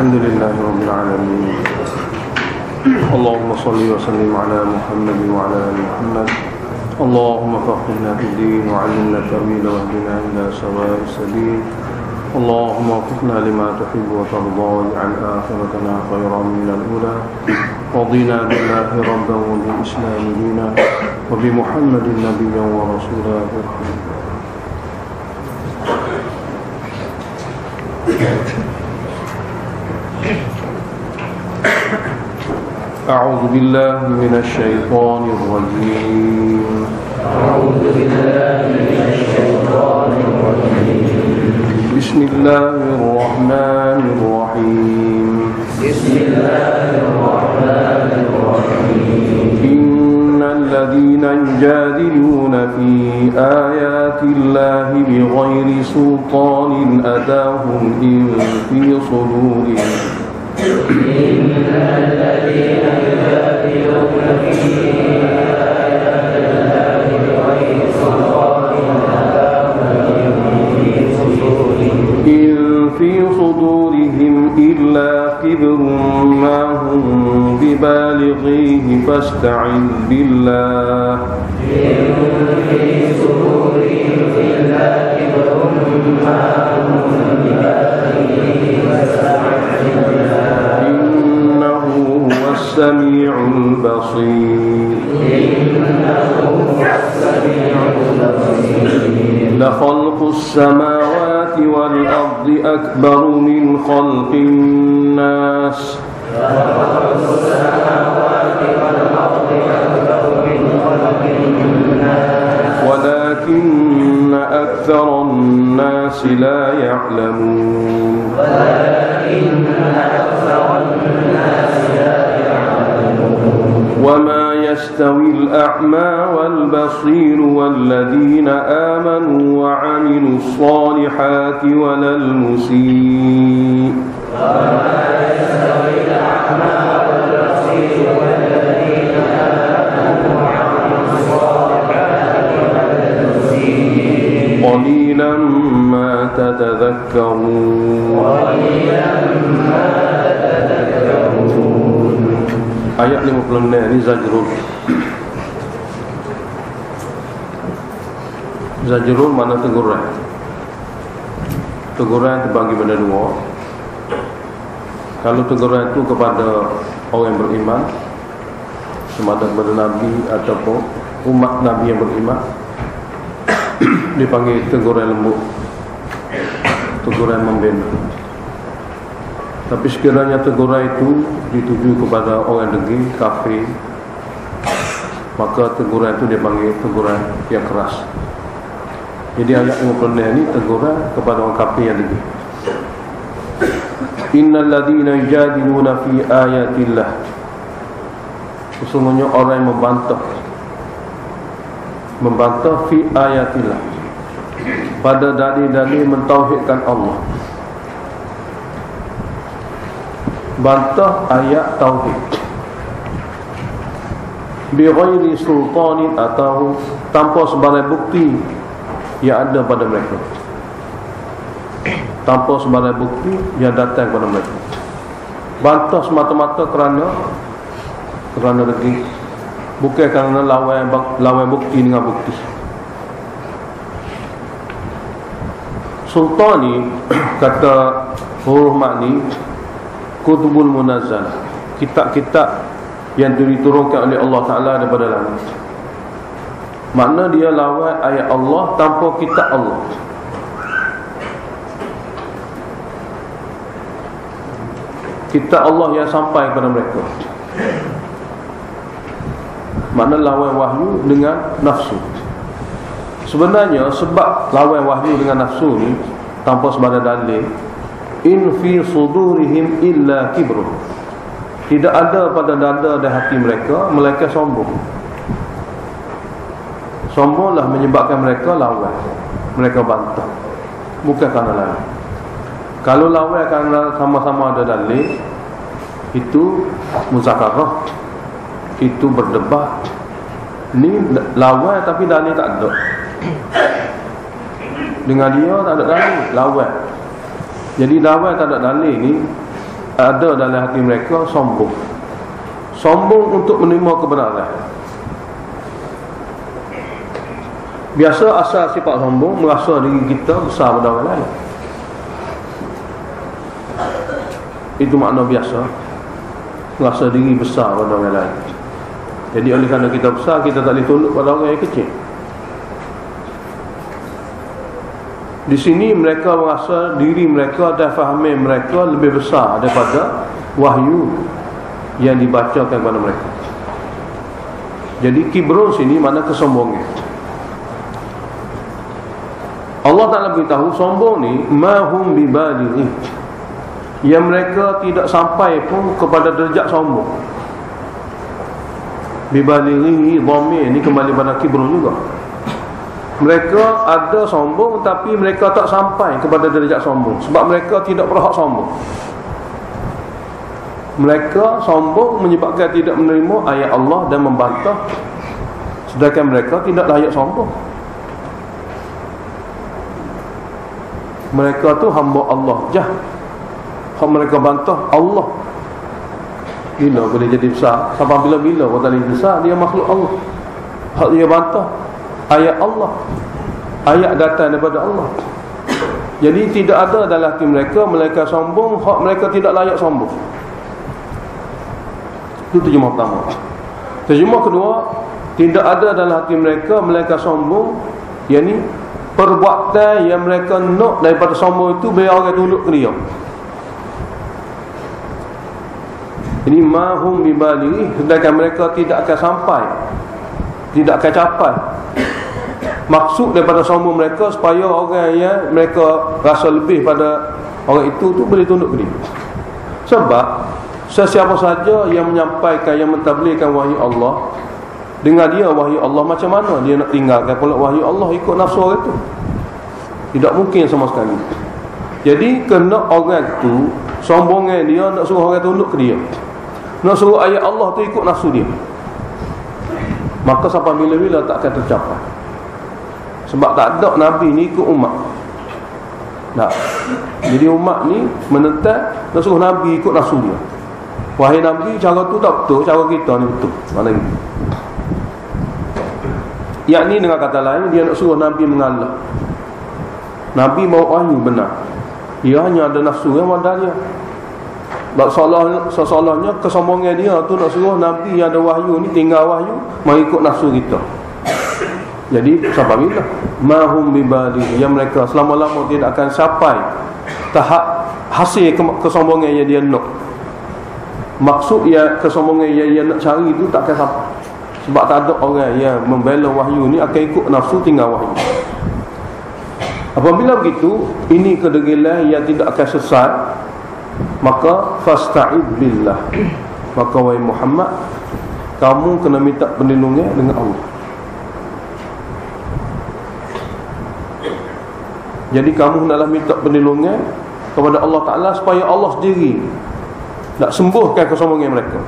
الحمد لله رب العالمين. اللهم صل وسلم على محمد وعلى آل محمد. اللهم فقهنا في الدين وعلمنا التأويل واهدنا إلى سواء السبيل. اللهم وفقنا لما تحب وترضى واجعل آخرتنا خيرا من الأولى. رضينا بالله ربا وبالإسلام دينا وبمحمد نبيا ورسولا. أعوذ بالله من الشيطان الرجيم. أعوذ بالله من الشيطان الرجيم. بسم الله الرحمن الرحيم. بسم الله الرحمن الرحيم. إن الذين يجادلون في آيات الله بغير سلطان أتاهم إن في صدورهم إن الذين يجادلون في آيات الله بغير سلطان أتاهم إن في صدورهم إلا كبر ما هم ببالغيه فاستعذ بالله. إن في صدورهم إلا كبر ما هم ببالغيه فاستعذ بالله. إنه هو السميع البصير. إنه هو السميع البصير. لخلق السماوات والأرض أكبر من خلق الناس. لخلق السماوات والأرض أكبر من خلق الناس. ولكن أكثر الناس لا يعلمون. ولكن أكثر الناس لا يعلمون. وما يستوي الأعمى والبصير والذين آمنوا وعملوا الصالحات ولا المسيء. وما يستوي الأعمى والبصير والذين آمنوا وعملوا الصالحات ولا المسيء. قليلا ما تتذكرون. قليلا ما تتذكرون. Ayat 56 ini Zajrul. Zajrul mana teguran. Teguran terbagi pada dua. Kalau teguran itu kepada orang yang beriman, semata kepada Nabi ataupun umat Nabi yang beriman, dipanggil teguran lembut, teguran membina. Tapi sekiranya teguran itu dituju kepada orang degil, kafir, maka teguran itu dipanggil teguran yang keras. Jadi ayat 56 ini teguran kepada orang kafir yang degil. Innal ladina yujadiluna fi ayatillah. Sesungguhnya orang yang membantah fi ayatillah, pada dalil-dalil mentauhidkan Allah. Bantah ayat tauhid bi ghairi sultanin, atau tanpa sebarang bukti yang ada pada mereka, tanpa sebarang bukti yang datang kepada mereka. Bantah semata-mata kerana degil, bukan kerana lawan bukti dengan bukti. Sultani kata huruf makni Kutubul Munazzal, kitab-kitab yang diturunkan oleh Allah Ta'ala daripada langit. Makna dia lawan ayat Allah tanpa kitab Allah. Kitab Allah yang sampai kepada mereka. Makna lawan wahyu dengan nafsu. Sebenarnya sebab lawan wahyu dengan nafsu ni tanpa sebarang dalil, in fi sudurihim illa kibru, tidak ada pada dada dan hati mereka melainkan sombong. Sombonglah menyebabkan mereka lawan, mereka bantah, bukan kerana lain. Kalau lawan kerana sama-sama ada dalil, itu muzakarah, itu berdebat. Ni lawan tapi dalil tak ada. Dengan dia tak ada dalil, lawan. Jadi lawan tak ada dalil ni ada dalam hati mereka sombong. Sombong untuk menerima kebenaran. Biasa asal sifat sombong, merasa diri kita besar pada orang lain. Itu makna biasa, merasa diri besar pada orang lain. Jadi oleh kerana kita besar, kita tak boleh tunduk pada orang yang kecil. Di sini mereka merasa diri mereka dan fahami mereka lebih besar daripada wahyu yang dibacakan kepada mereka. Jadi kibrun sini mana kesombongan. Allah Ta'ala beritahu sombong ni mahum bibalighi, yang mereka tidak sampai pun kepada derajat sombong. Bibalighi dhamir ni kembali pada kibrun juga. Mereka ada sombong tapi mereka tak sampai kepada derajat sombong, sebab mereka tidak berhak sombong. Mereka sombong menyebabkan tidak menerima ayat Allah dan membantah, sedangkan mereka tidak layak sombong. Mereka tu hamba Allah jah. Hak mereka bantah Allah. Bila boleh jadi besar? Sampai bila-bila orang tak besar, dia makhluk Allah. Hak dia bantah ayat Allah, ayat datang daripada Allah. Jadi tidak ada dalam hati mereka sombong, hak mereka tidak layak sombong. Itu terjemah pertama. Terjemah kedua, tidak ada dalam hati mereka sombong, yakni perbuatan yang mereka nak daripada sombong itu biar orang tunduk ke dia. Ini mahum bibalighi, sedangkan mereka tidak akan sampai, tidak akan capai maksud daripada sombong mereka, supaya orang yang mereka rasa lebih pada orang itu tu boleh tunduk ke dia. Sebab sesiapa saja yang menyampaikan, yang mentadbirkan wahyu Allah, dengan dia wahyu Allah, macam mana dia nak tinggalkan pula wahyu Allah ikut nafsu orang itu? Tidak mungkin sama sekali. Jadi kena orang itu sombongnya dia nak suruh orang tunduk ke dia, nak suruh ayat Allah tu ikut nafsu dia, maka sampai bila-bila tak akan tercapai. Sebab tak ada Nabi ni ikut umat. Nah, jadi umat ni menentang nak suruh Nabi ikut nafsu dia. Wahai Nabi, cara tu tak betul, cara kita ni betul. Mana ni? Yakni dengan kata lain, dia nak suruh Nabi mengalah. Nabi bawa wahyu benar, dia hanya ada nafsu yang modal dia. Seolah-olahnya kesombongan dia tu nak suruh Nabi yang ada wahyu ni tinggal wahyu, mengikut nafsu kita. Jadi sampai bila mahum bibalighi, yang mereka selama-lama tidak akan sampai tahap hasil kesombongan yang dia nak. Maksud yang kesombongan yang dia nak cari itu tak akan sampai, sebab tak ada orang yang membela wahyu ni akan ikut nafsu tinggal wahyu. Apabila begitu, ini kedegilan yang tidak akan sesat, maka fasta'id billah, maka wahai Muhammad, kamu kena minta perlindungan dengan Allah. Jadi kamu hendaklah minta perlindungan kepada Allah Ta'ala, supaya Allah sendiri nak sembuhkan kesombongan mereka.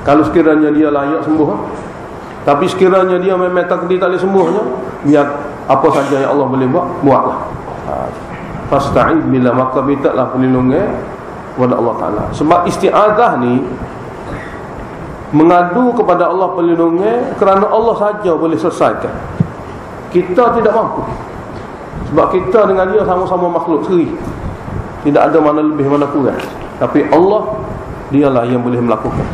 Kalau sekiranya dia layak sembuh, tapi sekiranya dia memang takdir tak boleh sembuhnya, biar apa saja yang Allah boleh buat, buatlah. Fasta'id billah, maka mintalah perlindungan kepada Allah Ta'ala. Sebab isti'adzah ni mengadu kepada Allah perlindungan kerana Allah saja boleh selesaikan. Kita tidak mampu, sebab kita dengan dia sama-sama makhluk seri, tidak ada mana lebih mana kurang. Tapi Allah, dialah yang boleh melakukan.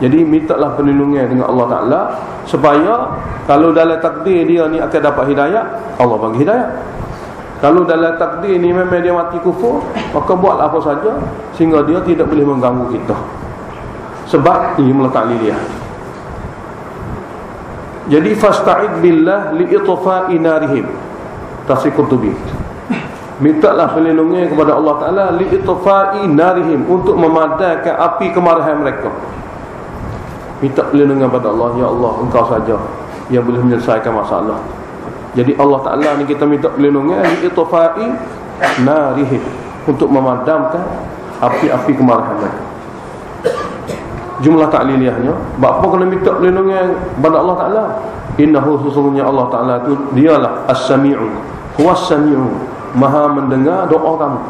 Jadi mintalah perlindungan dengan Allah Ta'ala, supaya kalau dalam takdir dia ni akan dapat hidayah, Allah bagi hidayah. Kalau dalam takdir ni memang dia mati kufur, maka buatlah apa saja sehingga dia tidak boleh mengganggu kita. Sebab ini meletak liliyah. Jadi fasta'id billah li'itfa'i narihim, tafsir Qurtubi. Mintalah perlindungan kepada Allah Ta'ala li'itfa'i narihim, untuk memadamkan api kemarahan mereka. Minta perlindungan kepada Allah, ya Allah, engkau saja yang boleh menyelesaikan masalah. Jadi Allah Ta'ala ni kita minta perlindungan li'itfa'i narihim, untuk memadamkan api-api kemarahan mereka. Jumlah ta'liliyahnya, apa kena minta perlindungan kepada Allah Ta'ala? Innahu, sesungguhnya Allah Ta'ala itu dialah as-sami'u, huwas-sami'u, maha mendengar doa kamu.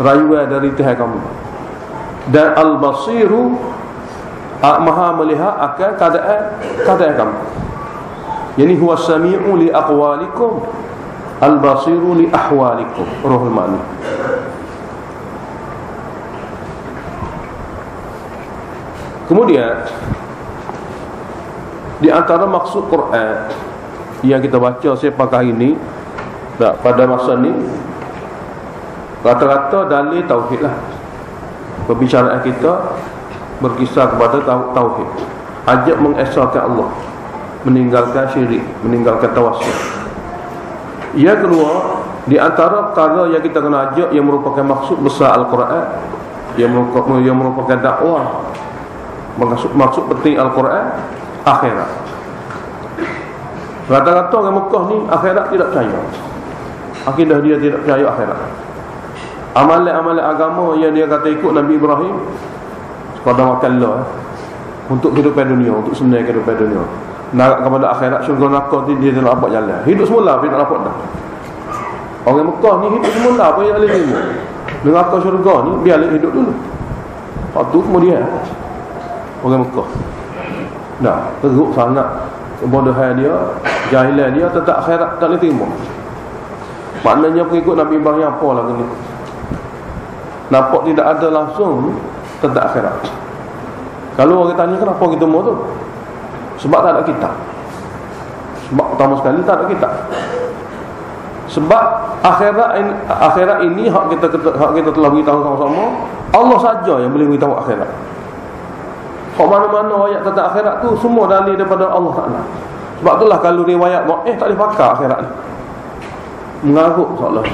rayuan dari Tuhan kamu. Dan al-basiru, maha melihat akan keadaan kamu. Yani huwa sami'u li aqwalikum, al-basiru li ahwalikum. Ruhul ma'ni. Kemudian di antara maksud Quran yang kita baca selepas hari ini, pada masa ni, rata-rata dalil tauhid lah. Perbicaraan kita berkisar kepada tauhid, ajak mengesahkan Allah, meninggalkan syirik, meninggalkan tawassul. Yang kedua, di antara perkara yang kita kena ajak yang merupakan maksud besar Al-Quran, yang merupakan dakwah, maksud penting Al-Quran, akhirat. Rata-rata orang Mekah ni akhirat tidak percaya. Akidah dia tidak percaya akhirat. Amalan-amalan agama yang dia kata ikut Nabi Ibrahim, sekadar makan lah, untuk kehidupan dunia, untuk senang kehidupan dunia. Nak kepada akhirat, syurga neraka dia tak dapat jalan. Hidup semula dia tak dapat dah. Orang Mekah ni hidup semula apa yang boleh terima. Neraka syurga ni biar hidup dulu. Lepas tu kemudian orang Mekah teruk sangat kebodohan dia, jahilan dia tentang akhirat tak boleh terima. Maknanya pengikut Nabi Ibrahim apa lah ni? Nampak tidak ada langsung tentang akhirat. Kalau orang tanya kenapa kita mau tu? Sebab tak ada kitab. Sebab pertama sekali tak ada kitab. Sebab akhirat ini hak kita telah beritahu sama-sama, Allah saja yang boleh beritahu akhirat. Hak mana-mana ayat tentang akhirat tu semua dalil daripada Allah Taala. Sebab itulah kalau riwayat tak boleh pakai akhirat ni. Mengarut seolah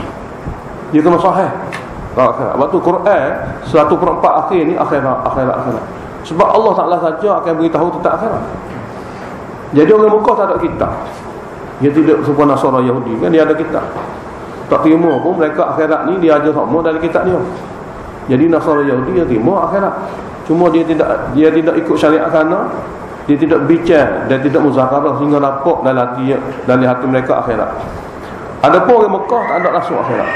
dia kena sahih. Sebab tu Quran 1/4 akhir ni akhirat. Sebab Allah Taala saja akan beritahu tentang akhirat. Jadi orang Mekah tak ada kitab. Dia tidak serupa Nasara Yahudi kan, dia ada kitab. Tak terima pun mereka akhirat ni dia ajar sama dalam kitab dia. Jadi Nasara Yahudi dia terima akhirat. Cuma dia tidak ikut syariat sana, dia tidak bincang dan tidak muzakarah sehingga nampak dalam hati mereka akhirat. Adapun orang Mekah tak ada langsung akhirat.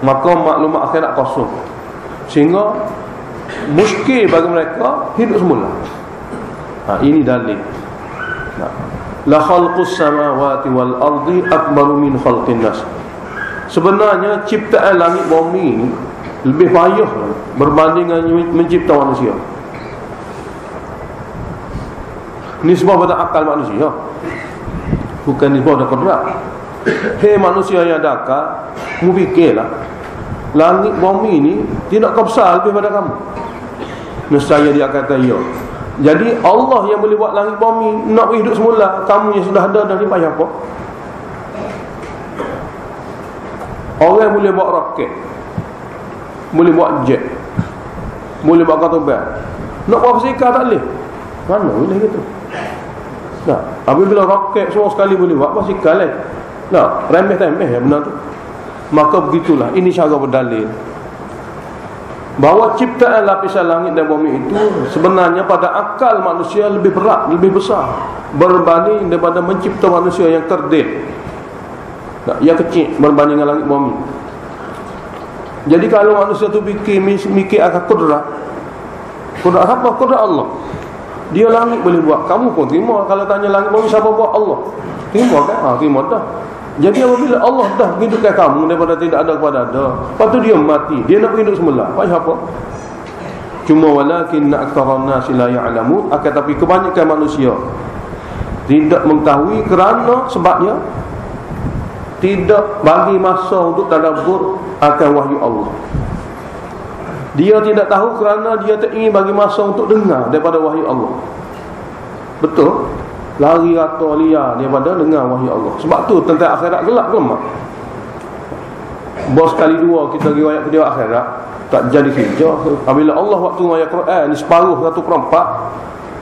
Maka maklumat akhirat kosong. Sehingga muskil bagi mereka hidup semula. Ini dalil. La khalqus samawati wal ardi akbaru min khalqin nas. Sebenarnya ciptaan langit bumi ini lebih payah berbanding dengan mencipta manusia. Nisbah pada akal manusia, bukan nisbah pada kudrat. Hei manusia yang ada akal, mu fikirlah, langit bumi ini tidak besar lebih pada kamu. Nescaya dia kata ya. Jadi Allah yang boleh buat langit bumi, nak hidup semula, kamu yang sudah ada dah ni payah apa? Orang boleh buat roket, boleh buat jet, boleh buat kapal terbang. Nak buat basikal tak boleh. Mana boleh gitu? Nah, apabila roket semua sekali boleh buat, basikal remeh-temeh ya benar tu. Maka begitulah, ini cara berdalil bahawa ciptaan lapisan langit dan bumi itu sebenarnya pada akal manusia lebih berat, lebih besar berbanding daripada mencipta manusia yang kerdil, yang kecil berbanding dengan langit bumi. Jadi kalau manusia tu mikir akan kudrat apa? Kudrat Allah. Dia langit boleh buat, kamu pun terima. Kalau tanya langit bumi siapa buat? Allah. Terima kan? Terima dah. Jadi apabila Allah dah hidupkan kamu daripada tidak ada kepada ada, lepas tu dia mati, dia nak hidup semula, payah apa? Cuma walakinna aktsaran nasi la ya'lamun, akan tapi kebanyakan manusia tidak mengetahui kerana sebabnya tidak bagi masa untuk tadabbur akan wahyu Allah. Dia tidak tahu kerana dia tak ingin bagi masa untuk dengar daripada wahyu Allah. Betul? Lari rata liar daripada dengar wahyu Allah. Sebab tu tentang akhirat gelap ke lemak? Bos kali dua kita riwayat dia akhirat tak jadi kerja. Apabila Allah waktu ayat Quran ni separuh 1/4,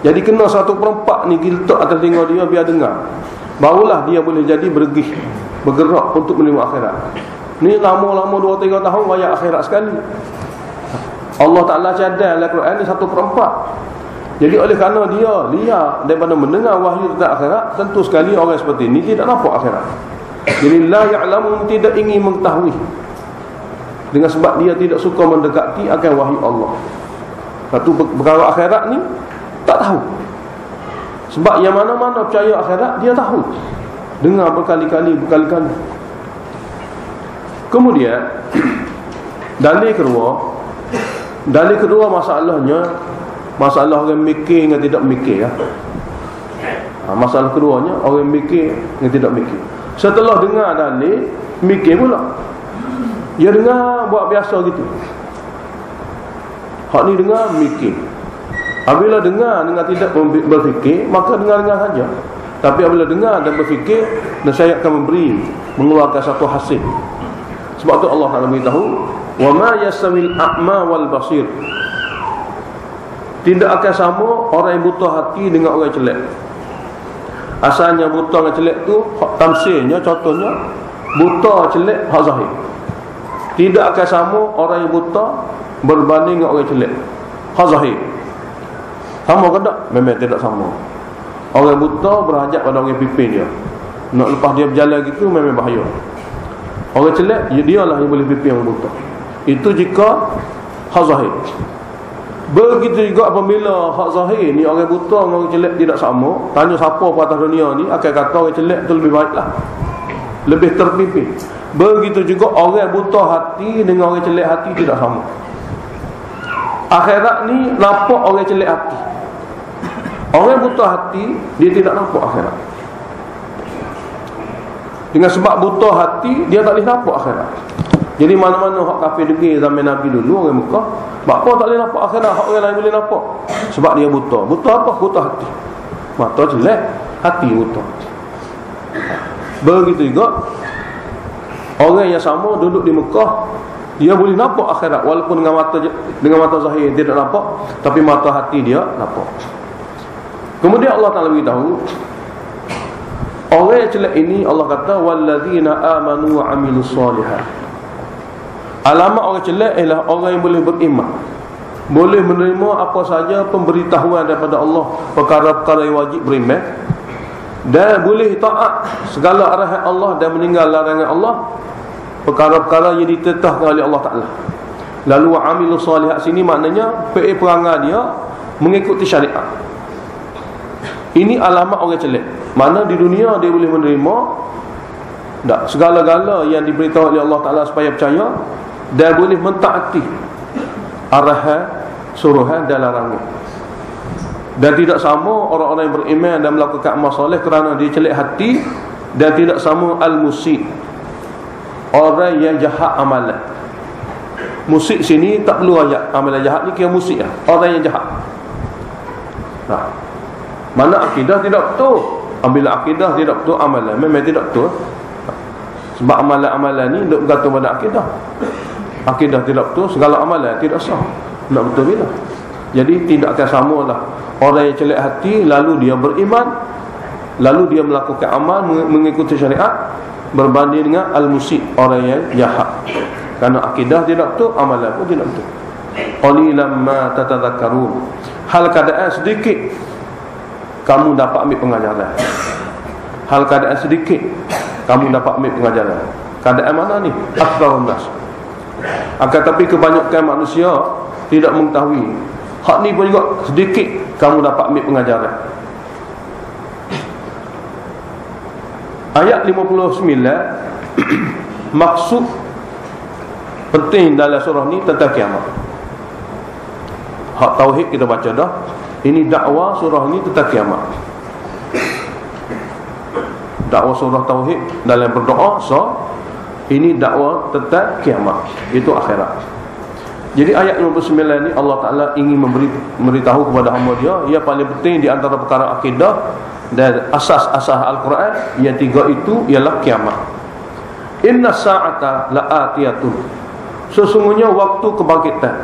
jadi kena 1/4 ni kita letak atas telinga dia biar dengar. Barulah dia boleh jadi bergerak untuk menerima akhirat. Ni lama-lama 2-3 tahun ayat akhirat sekali. Allah Ta'ala cadang dalam Quran ni 1/4. Jadi oleh kerana dia liar daripada mendengar wahyu tentang akhirat, tentu sekali orang seperti ini tidak nampak akhirat. Jadi la ya'lamun, tidak ingin mengetahui. dengan sebab dia tidak suka mendekati akan wahyu Allah. Satu perkara akhirat ni tak tahu. Sebab yang mana-mana percaya akhirat dia tahu, dengar berkali-kali. Kemudian dalil kedua masalahnya, masalah orang mikir dengan tidak mikir ya. Masalah keduanya, orang mikir dengan tidak mikir. Setelah dengar dalil, mikir pula. Dia dengar buat biasa gitu. Hak ni dengar, mikir. Apabila dengar dengan tidak berfikir, maka dengar saja. Tapi apabila dengar dan berfikir, nescaya akan mengeluarkan satu hasil. Sebab tu Allah Taala beritahu, wa ma yasmil a'ma wal basir. Tidak akan sama orang yang buta hati dengan orang celak. Asalnya buta dengan celak tu tamsilnya, contohnya buta celak hak zahir. Tidak akan sama orang yang buta berbanding dengan orang celak hak zahir. Sama ke tak? Memang tidak sama. Orang buta berhajat pada orang pipin dia. Nak lepas dia berjalan gitu memang bahaya. Orang celak, dia lah yang boleh pipin orang buta. Itu jika hak zahir. Begitu juga apabila hak zahir ni, orang buta dengan orang celak tidak sama. Tanya siapa pada atas dunia ni, akan kata orang celak tu lebih baik lah, lebih terpimpin. Begitu juga orang buta hati dengan orang celak hati tidak sama. Akhirat ni nampak orang celak hati. Orang buta hati, dia tidak nampak akhirat. Dengan sebab buta hati, dia tak boleh nampak akhirat. Jadi mana-mana hak kafir degil zaman Nabi dulu, orang Mekah, apa tak boleh nampak akhirat, hak orang lain boleh nampak. Sebab dia buta. Buta apa? Buta hati. Mata jelek, hati buta. Begitu juga orang yang sama duduk di Mekah, dia boleh nampak akhirat walaupun dengan mata zahir dia tidak nampak, tapi mata hati dia nampak. Kemudian Allah Taala beritahu, orang yang celak ini Allah kata walladzina amanu wa amilus solihat. Alamat orang celak ialah orang yang boleh beriman, boleh menerima apa saja pemberitahuan daripada Allah, perkara-perkara yang wajib beriman, dan boleh taat segala arahan Allah dan meninggal larangan Allah, perkara-perkara yang ditetapkan oleh Allah Ta'ala. Lalu amilus solihat sini maknanya perangai dia mengikuti syariat. Ini alamat orang celak. Mana di dunia dia boleh menerima tak segala-gala yang diberitahu oleh Allah Ta'ala supaya percaya, dan boleh mentaati arahan, suruhan dan larangan. Dan tidak sama orang-orang yang beriman dan melakukan amal soleh kerana dia celak hati, dan tidak sama al-musyi, orang yang jahat amalan. Musyi sini tak perlu ayat amalan jahat ni, kira musyi lah, orang yang jahat. Nah, mana akidah tidak betul. Bila akidah tidak betul, amalan memang tidak betul. Sebab amalan-amalan ni duk bergantung pada akidah. Akidah tidak betul, segala amalan tidak sah. Nak betul bila? Jadi tidak akan samalah orang yang celak hati lalu dia beriman, lalu dia melakukan amal mengikuti syariat, berbanding dengan al-musyi, orang yang jahat. Kerana akidah tidak betul, amalan pun tidak betul. Qalilan ma tatadhakkarun. Hal keadaan sedikit kamu dapat ambil pengajaran. Hal keadaan sedikit kamu dapat ambil pengajaran. Keadaan mana ni? Aktsarun nas. Akan tapi kebanyakan manusia tidak mengetahui. Hak ni pun juga sedikit kamu dapat ambil pengajaran. Ayat 59 maksud penting dalam surah ni tentang kiamat. Hak tauhid kita baca dah. Ini dakwah surah ni tentang kiamat. Dakwah surah tauhid dalam berdoa, so ini dakwah tentang kiamat, itu akhirat. Jadi ayat 59 ni Allah Ta'ala ingin memberitahu kepada hamba dia, yang paling penting di antara perkara akidah dan asas-asas Al-Quran, yang tiga itu ialah kiamat. Inna sa'ata la'atiyatun. Sesungguhnya waktu kebangkitan.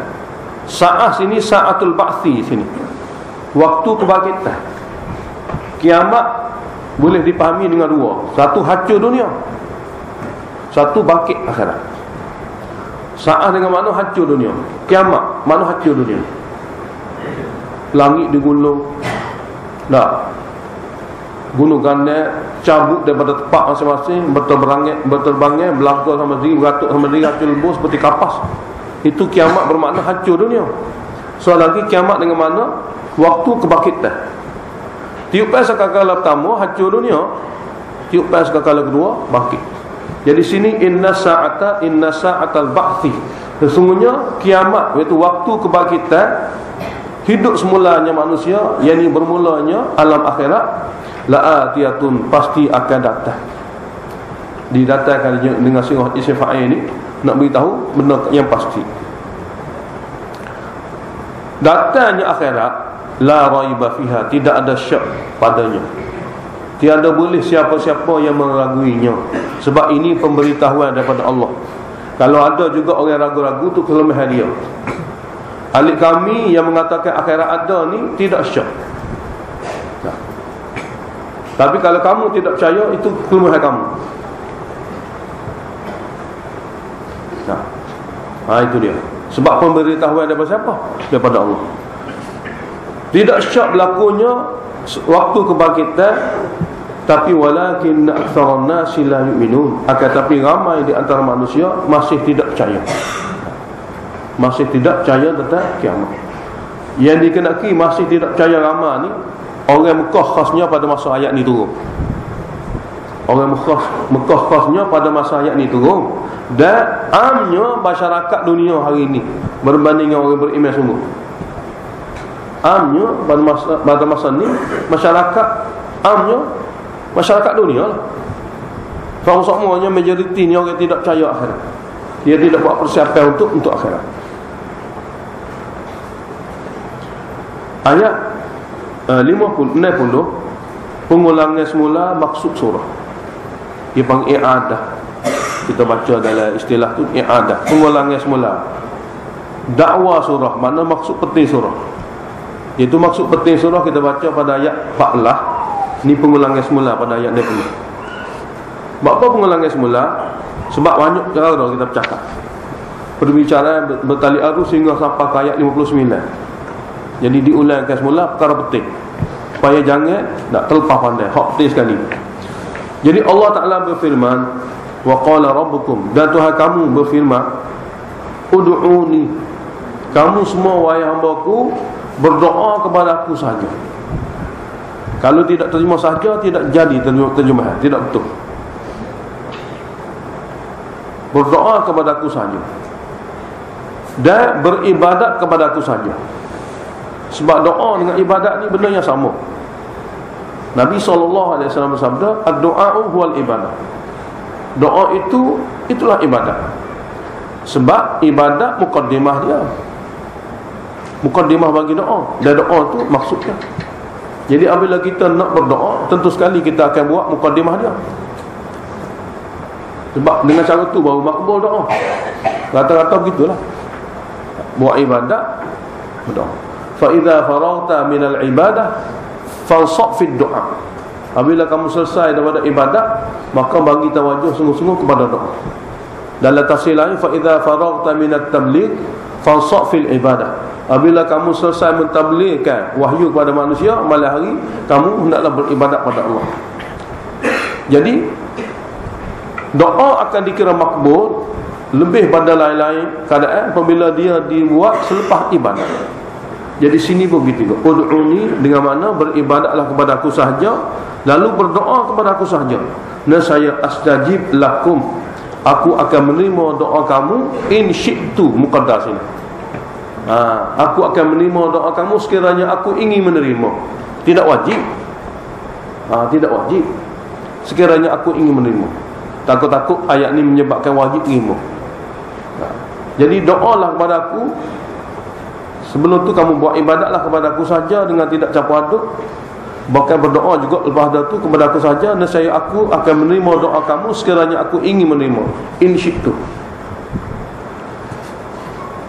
Sa'ah sini sa'atul ba'thi sini, waktu kebangkitan. Kiamat boleh dipahami dengan dua. Satu hancur dunia, satu bangkit akhirat. Sa'ah dengan makna hancur dunia, kiamat makna hancur dunia. Langit digulung, dah gunung gandang cabut daripada tempat masing-masing, berterbangnya, berlangkah sama diri, beratuk sama diri, hancur lebur seperti kapas. Itu kiamat bermakna hancur dunia. So lagi kiamat dengan mana? Waktu kebangkitan. Tiupan sekakala pertama hancur dunia, tiupan sekakala kedua bangkit. Jadi sini inna sa'atal ba'thi. Sesungguhnya kiamat, iaitu waktu kebangkitan, hidup semulanya manusia, yakni bermulanya alam akhirat, la'atiyatun, pasti akan datang. Didatangkan dengan sirah isim fa'il ini nak beritahu benda yang pasti. Datangnya akhirat, la raiba fiha, tidak ada syak padanya. Tiada boleh siapa-siapa yang meraguinya. Sebab ini pemberitahuan daripada Allah. Kalau ada juga orang ragu-ragu, tu kelemahan dia. Ahli kami yang mengatakan akhirat ada ni tidak syak. Tapi kalau kamu tidak percaya, itu kelemahan kamu. Itu dia. Sebab pemberitahuan daripada siapa? Daripada Allah. Tidak syak berlakunya waktu kebangkitan, tapi walakin aktsaran nasi la yu'minun. Akan tapi ramai di antara manusia masih tidak percaya. Masih tidak percaya tentang kiamat. Yang dikenaki masih tidak percaya ramai ni orang Mekah khasnya pada masa ayat ni turun. Orang Mekah khasnya pada masa ayat ni turun. Dan amnya masyarakat dunia hari ini berbanding dengan orang beriman sungguh. Amnya pada masa ni masyarakat amnya masyarakat dunia lah. Semuanya majoriti ni orang tidak percaya akhirat. Dia tidak buat persiapan untuk akhirat. Ayat 60 pengulangan semula maksud surah. Dia panggil i'adah. Kita baca dalam istilah tu i'adah, pengulangan semula. Dakwa surah, mana maksud penting surah. Itu maksud penting surah kita baca pada ayat 14. Ni pengulangan semula pada ayat 20. Apa pengulangan semula? Sebab banyak cara kita bercakap. Perbicaraan bertali arus sehingga sampai ke ayat 59. Jadi diulangkan semula perkara penting, supaya jangan tak terlepas pandai. Hak penting sekali. Jadi Allah Ta'ala berfirman, wa qala rabbukum, dan Tuhan kamu berfirman, ud'uni, kamu semua wahai hamba-Ku berdoa kepada Aku saja. Kalau tidak terima saja, tidak jadi terjemahan, tidak betul. Berdoa kepada Aku saja dan beribadat kepada Aku saja. Sebab doa dengan ibadat ni benda yang sama. Nabi SAW bersabda, ad-du'a'u huwal ibadah. Doa itulah ibadat. Sebab ibadat mukaddimah dia, mukaddimah bagi doa. Dan doa tu maksudnya. Jadi apabila kita nak berdoa, tentu sekali kita akan buat mukaddimah dia. Sebab dengan cara tu baru makbul doa. Rata-rata begitulah. Buat ibadat, berdoa. Fa idza faragta minal ibadah fansab fid du'a. Apabila kamu selesai daripada ibadat, maka bagi tawajuh sungguh-sungguh kepada doa. Dalam tafsir lain, fa idza faragta minat tabligh fansab fil ibadah. Apabila kamu selesai mentabligkan wahyu kepada manusia, malam hari kamu hendaklah beribadat pada Allah. Jadi doa akan dikira makbul lebih pada lain-lain keadaan apabila dia dibuat selepas ibadat. Jadi sini pun begitu. Ud'uni dengan mana beribadatlah kepada Aku sahaja, lalu berdoa kepada Aku sahaja. Nasaya astajib lakum, Aku akan menerima doa kamu in syi'tu muqaddas ini. Aku akan menerima doa kamu sekiranya Aku ingin menerima. Tidak wajib. Tidak wajib. Sekiranya Aku ingin menerima. Takut-takut ayat ni menyebabkan wajib terima. Jadi doalah kepada Aku. Sebelum tu kamu buat ibadatlah kepada Aku saja dengan tidak campur aduk. Bahkan berdoa juga lepas tu kepada Aku saja, nescaya Aku akan menerima doa kamu sekiranya Aku ingin menerima. In syi'tu.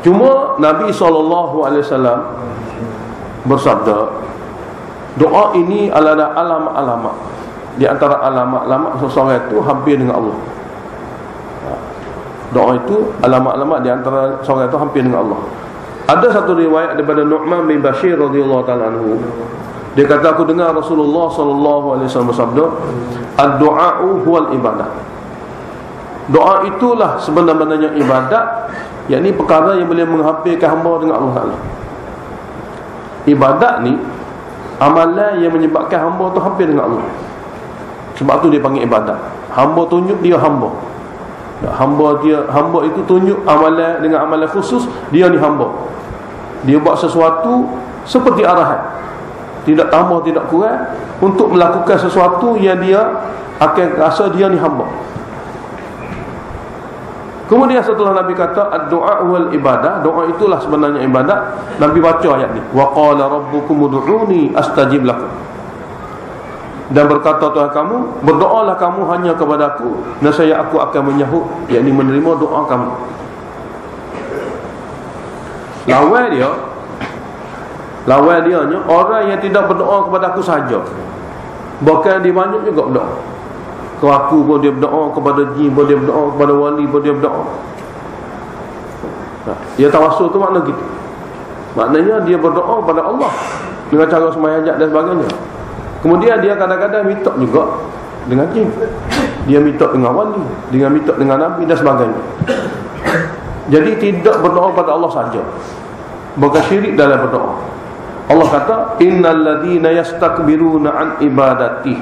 Cuma Nabi SAW bersabda, doa ini adalah alamat-alamat. Di antara alamat-alamat seseorang itu hampir dengan Allah. Doa itu alamat-alamat di antara seseorang itu hampir dengan Allah. Ada satu riwayat daripada Nu'man bin Bashir radhiyallahu ta'ala anhu. Dia kata, aku dengar Rasulullah sallallahu alaihi wasallam bersabda, ad-du'a'u huwal ibadah. Doa itulah sebenarnya ibadat, yakni perkara yang boleh menghampirkan hamba dengan Allah Taala. Ibadat ni amalan yang menyebabkan hamba tu hampir dengan Allah. Sebab tu dia panggil ibadat. Hamba tunjuk dia hamba. Hamba itu tunjuk amalan dengan amalan khusus, dia ni hamba. Dia buat sesuatu seperti arahan, tidak tambah tidak kurang, untuk melakukan sesuatu yang dia akan rasa dia ni hamba. Kemudian setelah Nabi kata ad-du'a wal ibadah, doa itulah sebenarnya ibadat, Nabi baca ayat ni, wa qala rabbukum ud'uni astajib lakum. Dan berkata Tuhan kamu, berdoalah kamu hanya kepada aku, nescaya aku akan menyahut, yakni menerima doa kamu. Lawan dia orang yang tidak berdoa kepada aku saja, bahkan dia banyak juga berdoa ke aku pun dia berdoa, kepada jin pun dia berdoa, kepada wali pun dia berdoa. Dia tawassul tu makna gitu. Maknanya dia berdoa kepada Allah dengan cara sembahyang hajat dan sebagainya. Kemudian dia kadang-kadang minta juga dengan jin, dia minta dengan wali, dia minta dengan nabi dan sebagainya. Jadi tidak berdoa pada Allah saja, bukan syirik dalam berdoa. Allah kata, innal ladzina yastakbiruna an ibadati,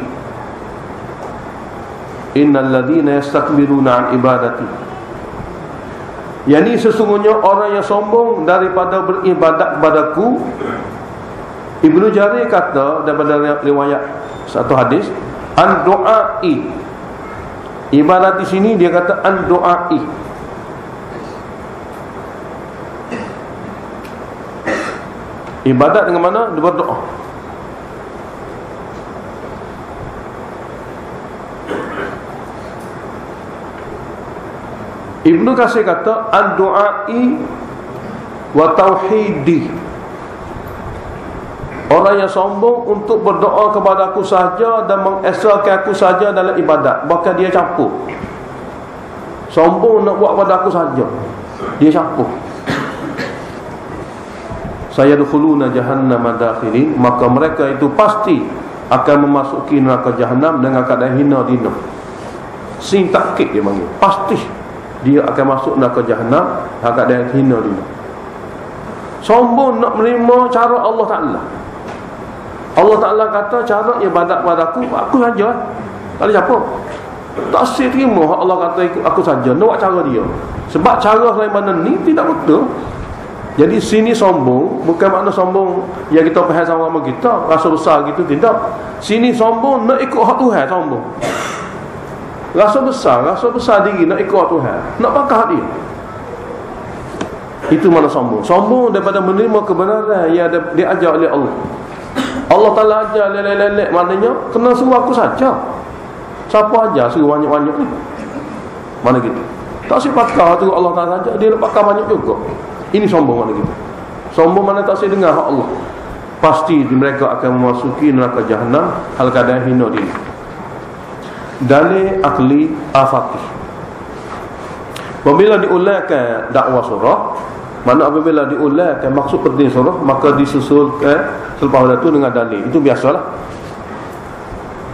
innal ladzina yastakbiruna an ibadati, yakni sesungguhnya orang yang sombong daripada beribadat kepadaku. Ibnu Jarir kata daripada riwayat satu hadis, an-du'ai, ibadat di sini dia kata an-du'ai. Ibadat dengan mana? Dia berdoa. Ibnu Katsir kata an-du'ai wa tauhidi, orang yang sombong untuk berdoa kepada aku saja dan mengesahkan aku saja dalam ibadat, bahkan dia campur. Sombong nak buat pada aku saja, dia campur. Sayadkhuluna jahannam madakhirin, maka mereka itu pasti akan memasuki neraka jahanam dengan keadaan hina dina. Sin takkid dia panggil, pasti dia akan masuk neraka jahanam dengan keadaan hina dina. Sombong nak menerima cara Allah Ta'ala. Allah Ta'ala kata cara ibadat padaku, aku saja, tak ada siapa. Tak asyik terima Allah kata ikut aku saja, nak buat cara dia. Sebab cara selain mana ni tidak betul. Jadi sini sombong bukan makna sombong yang kita faham sama-sama kita, rasa besar gitu, tidak. Sini sombong nak ikut hak Tuhan, sombong. Rasa besar diri nak ikut hak Tuhan, nak pakah dia. Itu mana sombong. Sombong daripada menerima kebenaran yang diajar oleh Allah. Allah Ta'ala ajar lelek-lelek, maknanya kena suruh aku saja. Siapa ajar suruh banyak-banyak ni? Mana gitu? Tak si pakar tu Allah Ta'ala saja, dia nak pakar banyak juga. Ini sombong mana gitu? Sombong mana tak si dengar hak Allah. Pasti mereka akan memasuki neraka jahanam hal keadaan hina diri. Dalil akli afaqih. Apabila diulangkan dakwah surah, mana apabila diulangkan maksud penting surah, maka disusulkan selepas itu dengan dalil. Itu biasalah.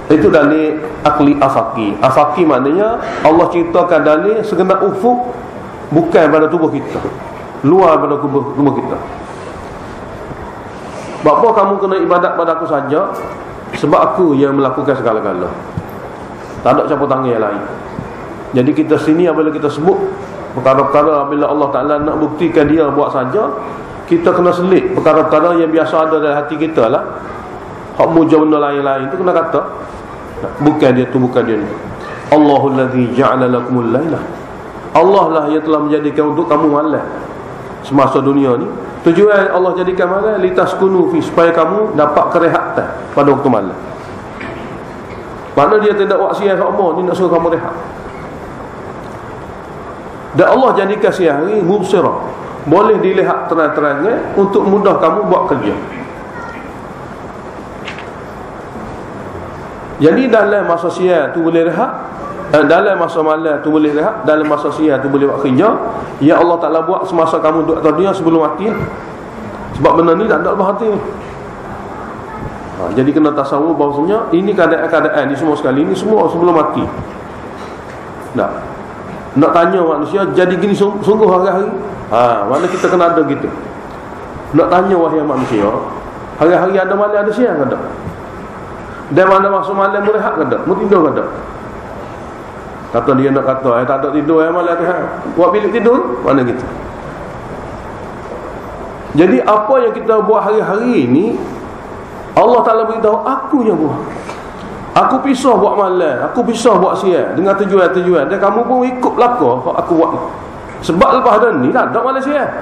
Itu dalil akli afaqi. Afaqi maknanya Allah ciptakan dalil segenap ufuk, bukan pada tubuh kita, luar pada tubuh kita. Sebab apa kamu kena ibadat pada aku saja? Sebab aku yang melakukan segala-gala, tak ada campur tangan yang lain. Jadi kita sini apabila kita sebut perkara-perkara apabila Allah Ta'ala nak buktikan dia buat saja, kita kena selit perkara-perkara yang biasa ada dalam hati kita lah. Hak muja benda lain-lain tu kena kata bukan dia tu, bukan dia ni. Allahul ladzi ja'ala lakumul laila, Allah lah yang telah menjadikan untuk kamu malam semasa dunia ni. Tujuan Allah jadikan malam litaskunu fi, supaya kamu dapat kerehatan pada waktu malam. Mana dia tidak buat siang sama, dia nak suruh kamu rehat. Dan Allah jadikan siang hari mubsirah, boleh dilihat terang-terangnya untuk mudah kamu buat kerja. Jadi dalam masa siang tu boleh rehat, dalam masa malam tu boleh rehat, dalam masa siang tu boleh buat kerja. Ya Allah Ta'ala buat semasa kamu duduk atas dunia sebelum mati. Sebab benda ni tak ada dalam hati. Jadi kena tasawur bahawasanya ini keadaan ni semua sekali, ini semua sebelum mati. Nak tanya manusia jadi gini sungguh hari-hari. Mana kita kena ada gitu. Nak tanya wahai manusia, hari-hari ada malam ada siang ke tak? Dan mana masuk malam berehat ke tak? Mau tidur ke tak? Kata dia nak kata, tak ada tidur malam tu. Buat bilik tidur, mana gitu. Jadi apa yang kita buat hari-hari ini, Allah Ta'ala beritahu, aku yang buat. Aku pisah buat malam, aku pisah buat siang dengan tujuan-tujuan. Dan kamu pun ikut belakang kalau aku buat ni. Sebab lepas dah ni tak ada malam siang.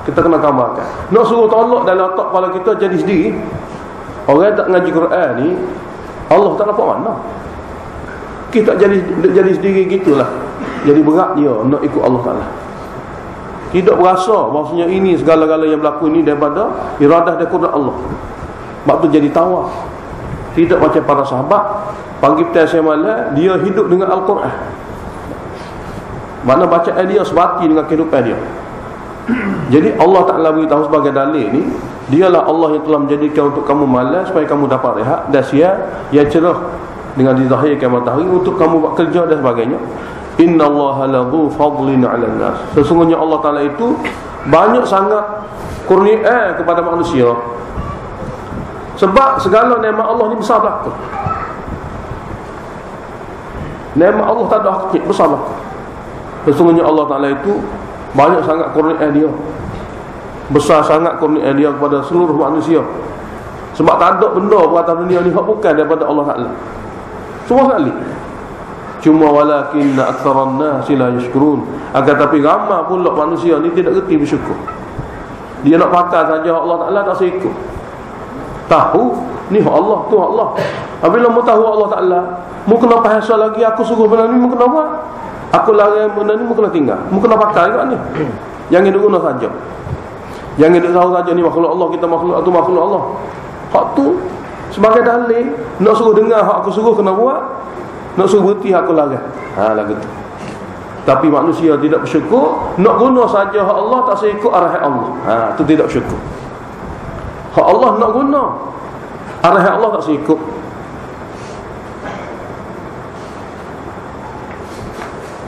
Kita kena gambarkan. Nak suruh tolak dalam otak kepala kita jadi sendiri. Orang tak ngaji Quran ni, Allah tak dapat mana. Kita jadi sendiri gitulah. Jadi berat dia nak ikut Allah Ta'ala. Tidak berasa maksudnya ini segala-gala yang berlaku ini daripada iradah dan kudrat Allah. Sebab tu jadi tawaf. Tidak macam para sahabat pagi petang siang malam dia hidup dengan Al-Quran. Mana bacaan dia sebati dengan kehidupan dia. Jadi Allah Ta'ala beritahu sebagai dalil ni, dialah Allah yang telah menjadikan untuk kamu malam supaya kamu dapat rehat, dan siang yang cerah dengan dizahirkan matahari untuk kamu buat kerja dan sebagainya. Innallaha ladzu fadlin 'alan nas. Sesungguhnya Allah Ta'ala itu banyak sangat kurnia kepada manusia. Sebab segala nikmat Allah ni besar belaka. Nikmat Allah tak ada hakik, besar belaka. Sesungguhnya Allah Ta'ala itu banyak sangat kurnia dia, besar sangat kurnia dia kepada seluruh manusia. Sebab tak ada benda atas dunia ni hak bukan daripada Allah Ta'ala. Semua sekali. Cuma walakinna aktsaran nasi la yashkurun. Akan tapi ramai pula manusia ni tidak reti bersyukur. Dia nak pakai saja Allah Ta'ala tak seikut. Tahu ni hak Allah, tu hak Allah. Apabila mu tahu Allah Ta'ala, mu kena bahasa lagi aku suruh benda ni mu kena buat. Aku larang benda ni mu kena tinggal. Mu kena pakai kat ni. Jangan duk guna saja. Jangan duk tahu saja ni makhluk Allah, kita makhluk atau makhluk Allah. Hak tu sebagai dalil, nak suruh dengar hak aku suruh kena buat, nak suruh berhenti hak aku larang. Lagu tu. Tapi manusia tidak bersyukur, nak guna saja hak Allah tak seikut arahan Allah. Tu tidak bersyukur. Hak Allah nak guna, arahan Allah tak seikut.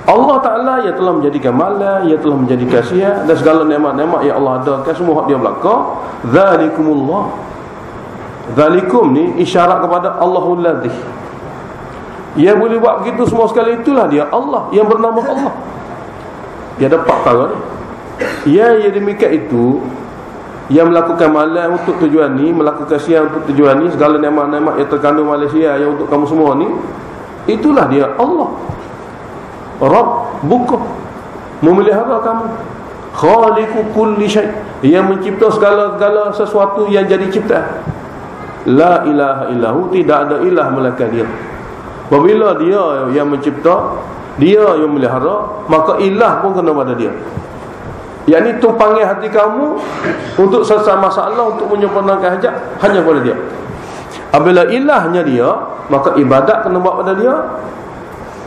Allah Ta'ala yang telah menjadikan malam, yang telah menjadikan siang, dan segala nikmat-nikmat yang Allah adakan semua hak dia belaka. Zalikumullah. Zalikum ni isyarat kepada Allahul Ladzi. Yang boleh buat begitu semua sekali itulah dia Allah, yang bernama Allah. Dia ada empat perkara ni. Yang demikian itu, yang melakukan malam untuk tujuan ni, melakukan siang untuk tujuan ni, segala nikmat-nikmat yang terkandung Malaysia yang untuk kamu semua ni, itulah dia Allah. Rabb buka memelihara kamu, khaliqu kulli syai, yang mencipta segala-gala sesuatu yang jadi ciptaan. La ilaha illahu, tidak ada ilah melainkan dia. Apabila dia yang mencipta, dia yang memelihara, maka ilah pun kena pada dia. Yang ni tumpangi hati kamu untuk selesai masalah, untuk menyempurnakan hajat, hanya pada dia. Apabila ilahnya dia, maka ibadat kena buat pada dia,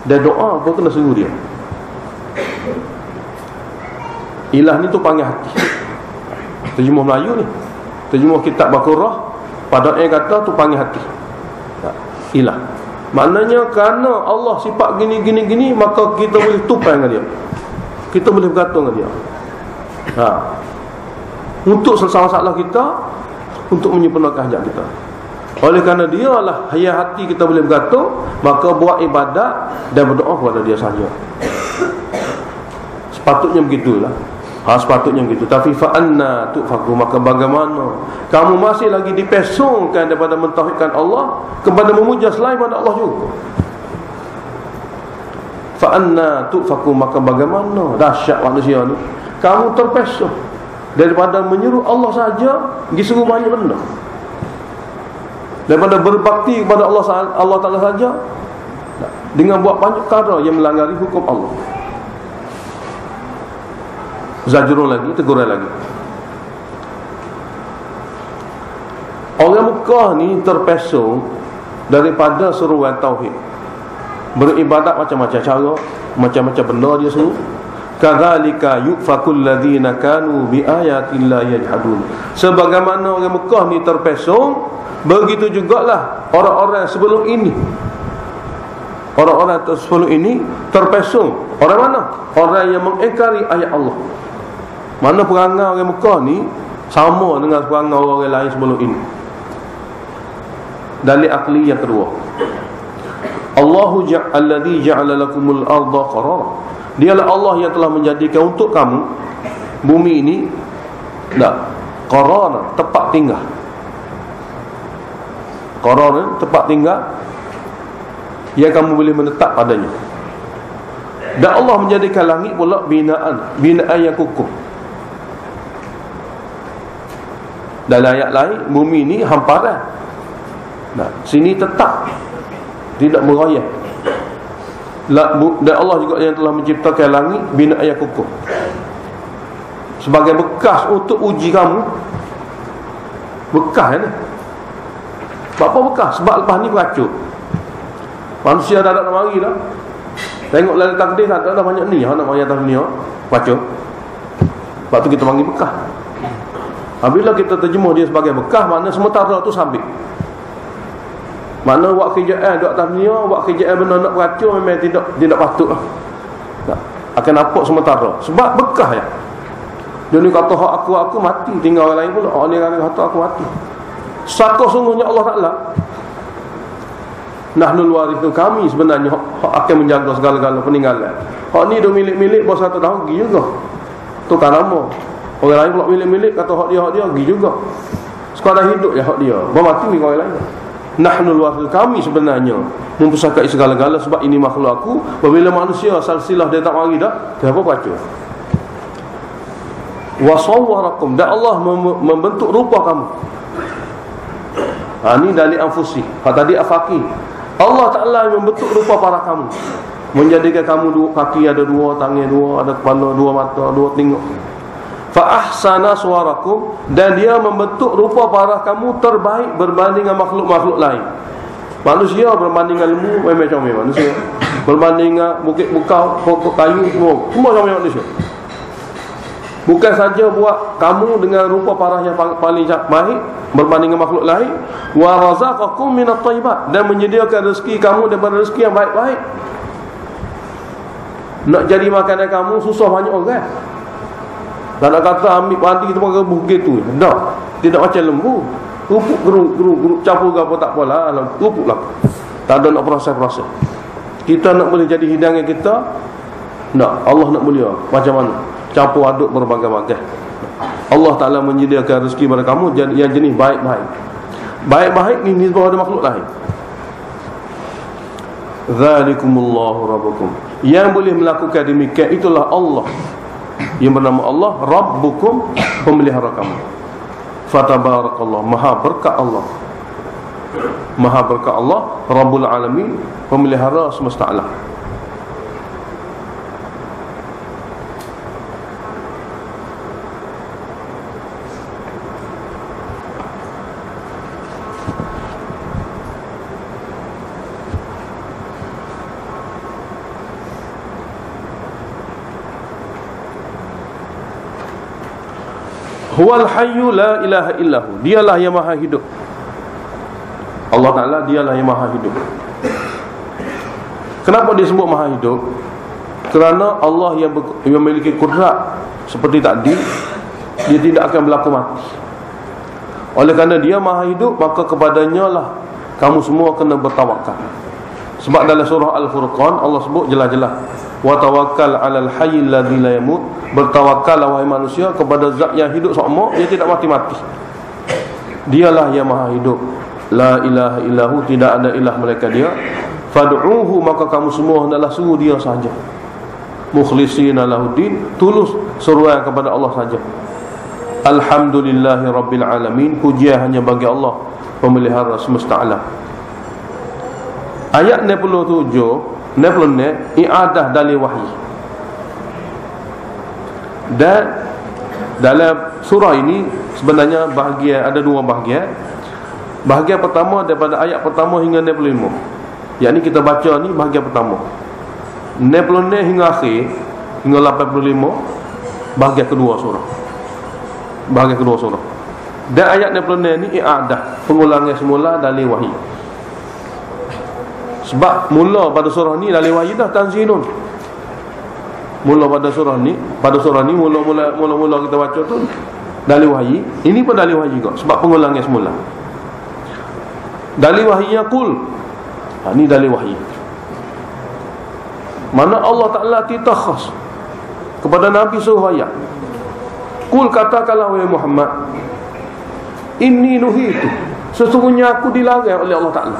dan doa pun kena suruh dia. Ilah ni tu panggil hati. Terjemah Melayu ni, terjemah kitab Baqarah, pada yang kata tu panggil hati. Ilah maknanya kerana Allah sifat gini, maka kita boleh tumpang dengan dia, kita boleh bergantung dengan dia. Untuk selesai masalah kita, untuk menyempurnakan hajat kita. Oleh kerana dia lah yang hati kita boleh bergantung, maka buat ibadat dan berdoa kepada dia saja. Sepatutnya begitulah. Sepatutnya begitu. Tapi fa'anna tu'faku, maka bagaimana kamu masih lagi dipesongkan daripada mentauhidkan Allah kepada memuja selain pada Allah juga. Fa'anna tu'faku, maka bagaimana dahsyat manusia ni, kamu terpesong daripada menyuruh Allah saja, disuruh banyak benda. Daripada berbakti kepada Allah Ta'ala saja, dengan buat banyak perkara yang melanggar hukum Allah. Zajrun lagi, teguran lagi. Orang Mekah ni terpesong daripada seruan tauhid. Beribadat macam-macam cara, macam-macam benda dia suruh. kadzalika yufakul ladzina kanu biayatillahi yajhadun. Sebagaimana orang Mekah ni terpesong, begitu jugalah orang-orang sebelum ini. Orang-orang sebelum ini terpesong. Orang mana? Orang yang mengingkari ayat Allah. Mana perangai orang Mekah ni sama dengan perangai orang lain sebelum ini. Dalil akli yang kedua, Allahu alladzi ja'ala lakumul arda qarara. Dialah Allah yang telah menjadikan untuk kamu bumi ini qarara, tempat tinggal. Qarara, tempat tinggal yang kamu boleh menetap padanya. Dan Allah menjadikan langit pula binaan yang kukuh. Dalam ayat lain, bumi ini hamparan. Sini tetap, tidak meroyah. Dan Allah juga yang telah menciptakan langit binaan yang kukuh, sebagai bekas untuk uji kamu. Bekas ni. Apa bekas? Sebab lepas ni beracun. Manusia dah nak mari dah. Tengok lalu takdir tak ada banyak ni, nak mari atas dunia beracun. Sebab tu kita panggil bekas. Bila kita terjemuh dia sebagai bekas, makna sementara tu sabit. Makna buat kerjaan duduk atas dunia, buat kerjaan benda nak beracun memang tidak patut lah. Akan nampak sementara. Sebab bekas ya. Dia ni kata hak aku mati, tinggal orang lain pula. Orang ni kata aku mati. Saka sungguhnya Allah Ta'ala, nahnul warithu, kami sebenarnya hak akan menjaga segala-gala peninggalan. Hak ni dia milik-milik baru 1 tahun pergi juga. Tu kan lama. Orang lain pula milik-milik kata hak dia pergi juga. Sekadar hidup je hak dia. Baru mati milik orang lain. Nahnul warithu, kami sebenarnya mempusakai segala-gala. Sebab ini makhluk aku. Apabila manusia silsilah dia tak mari dah, kenapa baca? Wa sawwarakum, dan Allah membentuk rupa kamu. Ini dalil anfusi. Tadi afaqi. Allah Ta'ala membentuk rupa para kamu, menjadikan kamu kaki ada 2, tangan 2, ada kepala 2, mata 2, tengok. Fa ahsana suwarakum, dan dia membentuk rupa para kamu terbaik berbanding dengan makhluk-makhluk lain. Manusia berbanding dengan lembu macam manusia, berbanding dengan bukit bukau, pokok kayu, semua sama manusia. Bukan saja buat kamu dengan rupa parah yang paling baik berbanding dengan makhluk lain, wa razaqakum minat thayyibat, dan menyediakan rezeki kamu daripada rezeki yang baik-baik. Nak jadi makanan kamu susah banyak orang. Tak nak kata ambil padi tu pakai rebuh gitu. Tak. Tidak macam lembu. Rupuk geruk campur ke apa tak apalah, rupuk lah. Tak ada nak proses-proses. Kita nak boleh jadi hidangan kita, nak Allah nak mulia macam mana? Campur aduk berbagai-bagai. Allah Ta'ala menyediakan rezeki pada kamu yang jenis baik-baik. Baik-baik ni nisbah pada makhluk lain. Zalikumullahu rabbukum, yang boleh melakukan demikian itulah Allah, yang bernama Allah Rabbukum, pemelihara kamu. Fatabarakallah, maha berkat Allah, maha berkat Allah, Rabbul Alamin, pemelihara semesta alam. Huwal hayyu la ilaha illahu, dialah yang maha hidup. Allah Ta'ala dialah yang maha hidup. Kenapa dia sebut maha hidup? Kerana Allah yang memiliki kudrat seperti tadi, dia tidak akan berlaku mati. Oleh kerana dia maha hidup, maka kepadanya lah kamu semua kena bertawakal. Sebab dalam surah Al-Furqan Allah sebut jelas-jelas, wa tawakkal 'alal hayyil ladzi la yamut, bertawakallah wahai manusia kepada zat yang hidup seumur, dia tidak mati-mati. Dialah yang maha hidup, la ilaha illahu, tidak ada ilah melainkan dia. Fad'uhu, maka kamu semua hendaklah suruh dia saja, mukhlishina lahuddin, tulus seruan kepada Allah saja. Alhamdulillahi rabbil alamin, pujian hanya bagi Allah, pemelihara semesta alam. Ayat 97 i'adah dalil wahyi. Dan dalam surah ini sebenarnya bahagian, ada 2 bahagian. Bahagian pertama daripada ayat pertama hingga 95, yakni kita baca ni bahagian pertama. 96 hingga akhir hingga 85 bahagian kedua surah. Bahagian kedua surah. Dan ayat 66 ni i'adah, pengulangan semula dari wahyu. Sebab mula pada surah ni dari wahyu dah tanzilun. Mula pada surah ni mula kita baca tu dari wahyu. Ini pun dari wahyu juga sebab pengulangan semula. Dari wahyu qul. Ni dari wahyu. Mana Allah Ta'ala titah khas kepada Nabi suruh ayat. Qul, katakanlah wahai Muhammad, inni nuhitu, sesungguhnya aku dilarang oleh Allah Ta'ala.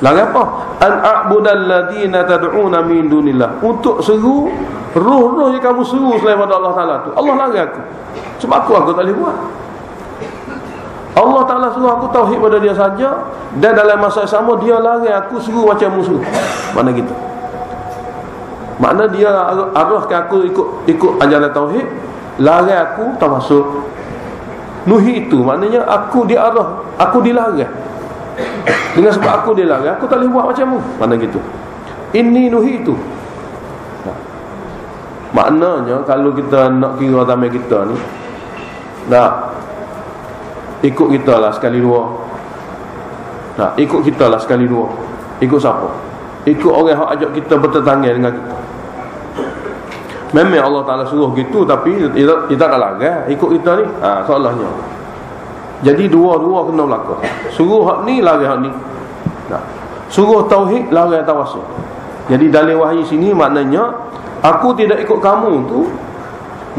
Larang apa? An a'budal ladina tad'una min dunillah, untuk seru roh-roh yang kamu seru selain pada Allah Ta'ala tu. Allah larang aku. Sebab aku tak boleh buat. Allah Ta'ala suruh aku tauhid pada dia saja, dan dalam masa yang sama dia larang aku seru macam musuh. Mana gitu? Makna dia arahkan aku ikut ajaran tauhid, larang aku tak masuk. Nuhi itu maknanya aku diarah, aku dilarang. Dengan sebab aku dilarang, aku tak boleh buat macam mu. Mana gitu? Inni nuhi itu. Maknanya kalau kita nak kira tamai kita ni, ikut kita lah sekali dua. Ikut kita lah sekali dua. Ikut siapa? Ikut orang yang ajak kita bertetangga dengan kita. Memang Allah Ta'ala suruh gitu, tapi kita tak larang ikut kita ni. Soalnya jadi dua-dua kena berlaku. Suruh hak ni, larang hak ni. Suruh tauhid, larang tawasul. Jadi dalil wahyu sini maknanya aku tidak ikut kamu tu.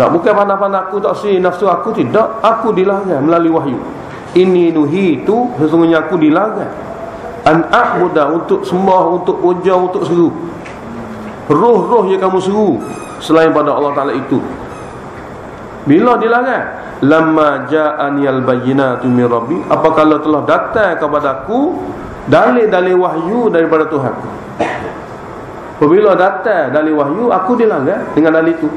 Bukan pandang-pandang aku tak si nafsu aku, tidak. Aku dilarang melalui wahyu. Ini nuhi tu, sesungguhnya aku dilarang an a'buda, untuk sembah, untuk puja, untuk seru roh-roh yang kamu seru selain pada Allah Ta'ala itu. Bila dilarang? Lamma ja'aniyal bayyinatu min rabbi, apabila telah datang kepadaku dalil-dalil wahyu daripada Tuhanku. Apabila datang dalil wahyu, aku dilarang dengan dalil itu.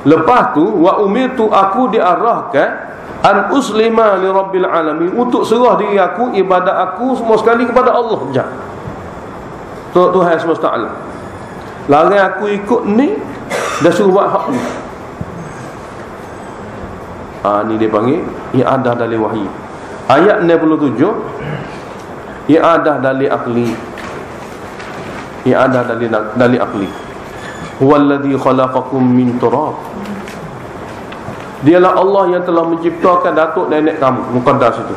Lepas tu wa umirtu, aku diarahkan an uslima li rabbil alamin, untuk serah diri aku, ibadat aku semua sekali kepada Allah je, Tuhan semesta alam. Larang aku ikut ni, dah suruh buat hak ni. Ni dia panggil i'adah dalil wahyu. Ayat 67 i'adah dalil akli. I'adah dalil akli. Huwallazi khalaqakum min turab, dialah Allah yang telah menciptakan datuk nenek kamu. Muqaddas itu.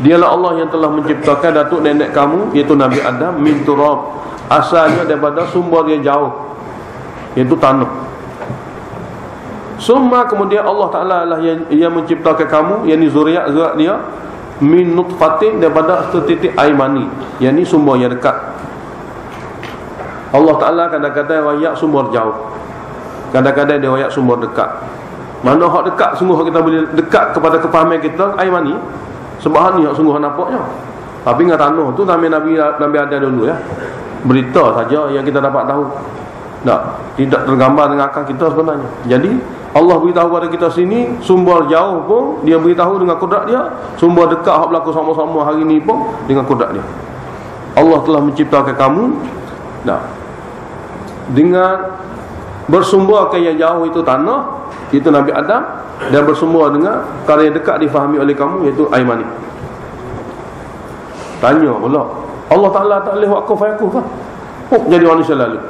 Dialah Allah yang telah menciptakan datuk nenek kamu, iaitu Nabi Adam, min turab, asalnya daripada sumber yang jauh, iaitu tanah. Summa, kemudian Allah Ta'ala lah yang menciptakan kamu, yakni zuriat dia, min nutfatin, daripada setitik air mani, yakni sumber yang dekat. Allah Ta'ala kadang-kadang rakyat sumber jauh, kadang-kadang dia rakyat sumber dekat. Mana hak dekat, sungguh kita boleh dekat kepada kefahaman kita, air mani. Sebab ni hak sungguh nampaknya. Tapi dengan tanah tu Nabi ada dulu ya. Berita saja yang kita dapat tahu. Tidak tergambar dengan akal kita sebenarnya. Jadi Allah beritahu kepada kita sini, sumber jauh pun dia beritahu dengan kudrat dia, sumber dekat hak berlaku sama-sama hari ni pun dengan kudrat dia. Allah telah menciptakan kamu dengan bersumber ke yang jauh, itu tanah, itu Nabi Adam, dan bersumber dengan perkara yang dekat difahami oleh kamu, iaitu air mani. Tanya pula, Allah Ta'ala tak boleh buat kau kan? Jadi manusia lalu.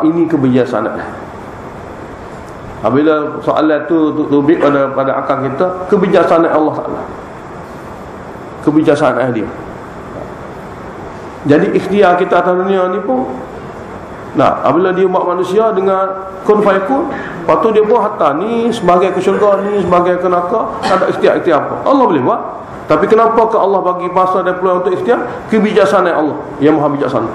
Ini kebijaksanaan. Bila soalan tu tubik pada akal kita, kebijaksanaan Allah Ta'ala, kebijaksanaan dia. Jadi ikhtiar kita atas dunia ni pun, apabila dia buat manusia dengan kun fayakun, lepas tu dia buat harta ni sebagai ke syurga, ni sebagai ke neraka, tak ada ikhtiar apa. Allah boleh buat. Tapi kenapa ke Allah bagi pasal dan peluang untuk ikhtiar? Kebijaksanaan Allah yang maha bijaksana.